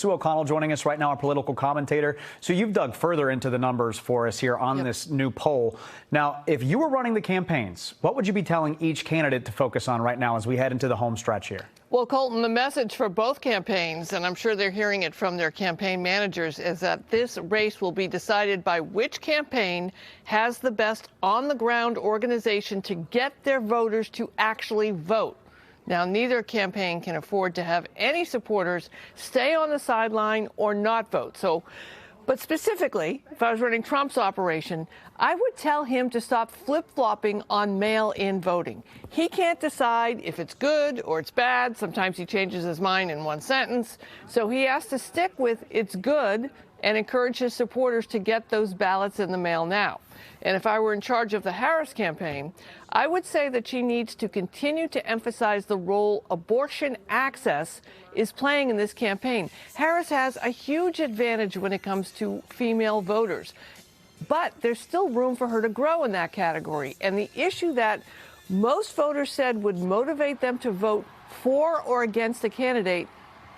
Sue O'Connell joining us right now, our political commentator. So you've dug further into the numbers for us here on this new poll. Now, if you were running the campaigns, what would you be telling each candidate to focus on right now as we head into the home stretch here? Well, Colton, the message for both campaigns, and I'm sure they're hearing it from their campaign managers, is that this race will be decided by which campaign has the best on-the-ground organization to get their voters to actually vote. Now, neither campaign can afford to have any supporters stay on the sideline or not vote. But specifically, if I was running Trump's operation, I would tell him to stop flip-flopping on mail-in voting. He can't decide if it's good or it's bad. Sometimes he changes his mind in one sentence. So he has to stick with it's good and encourage his supporters to get those ballots in the mail now. And if I were in charge of the Harris campaign, I would say that she needs to continue to emphasize the role abortion access is playing in this campaign. Harris has a huge advantage when it comes to female voters, but there's still room for her to grow in that category. And the issue that most voters said would motivate them to vote for or against a candidate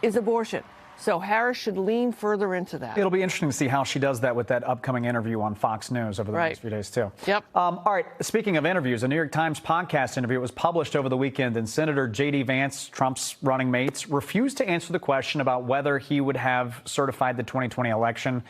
is abortion. So Harris should lean further into that. It'll be interesting to see how she does that with that upcoming interview on Fox News over the next few days, too. Yep. All right. Speaking of interviews, a New York Times podcast interview was published over the weekend, and Senator J.D. Vance, Trump's running mate, refused to answer the question about whether he would have certified the 2020 election.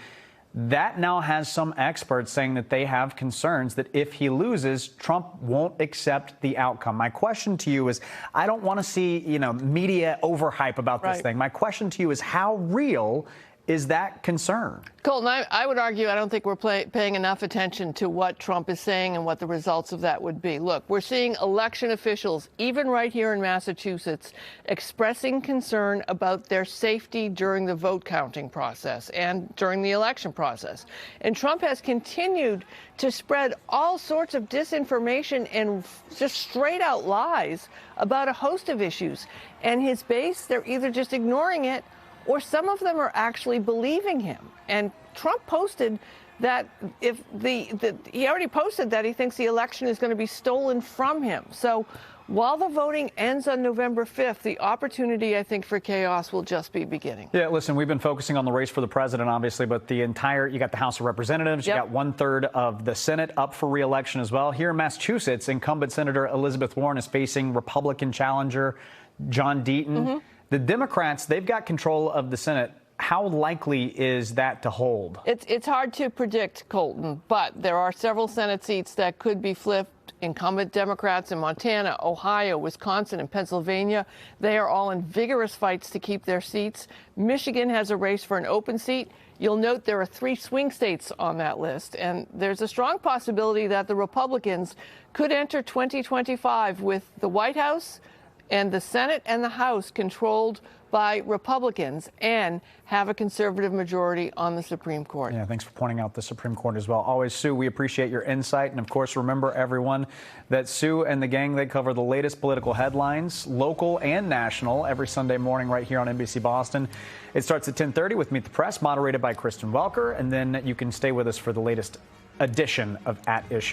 That now has some experts saying that they have concerns that if he loses, Trump won't accept the outcome. My question to you is, I don't want to see, media overhype about this thing. My question to you is, how real is that concern? Colton, I would argue I don't think we're paying enough attention to what Trump is saying and what the results of that would be. Look, we're seeing election officials, even right here in Massachusetts, expressing concern about their safety during the vote counting process and during the election process. And Trump has continued to spread all sorts of disinformation and just straight out lies about a host of issues. And his base, they're either just ignoring it or some of them are actually believing him. And Trump posted that he already posted that he thinks the election is going to be stolen from him. So while the voting ends on November 5th, the opportunity, I think, for chaos will just be beginning. Yeah, listen, we've been focusing on the race for the president, obviously, but you got the House of Representatives, you got 1/3 of the Senate up for re-election as well. Here in Massachusetts, incumbent Senator Elizabeth Warren is facing Republican challenger John Deaton. The Democrats, they've got control of the Senate. How likely is that to hold? It's hard to predict, Colton, but there are several Senate seats that could be flipped. Incumbent Democrats in Montana, Ohio, Wisconsin, and Pennsylvania, they are all in vigorous fights to keep their seats. Michigan has a race for an open seat. You'll note there are 3 swing states on that list, and there's a strong possibility that the Republicans could enter 2025 with the White House and the Senate and the House controlled by Republicans and have a conservative majority on the Supreme Court. Yeah, thanks for pointing out the Supreme Court as well. Always, Sue, we appreciate your insight. And, of course, remember, everyone, that Sue and the gang, they cover the latest political headlines, local and national, every Sunday morning right here on NBC Boston. It starts at 10:30 with Meet the Press, moderated by Kristen Welker. And then you can stay with us for the latest edition of At Issue.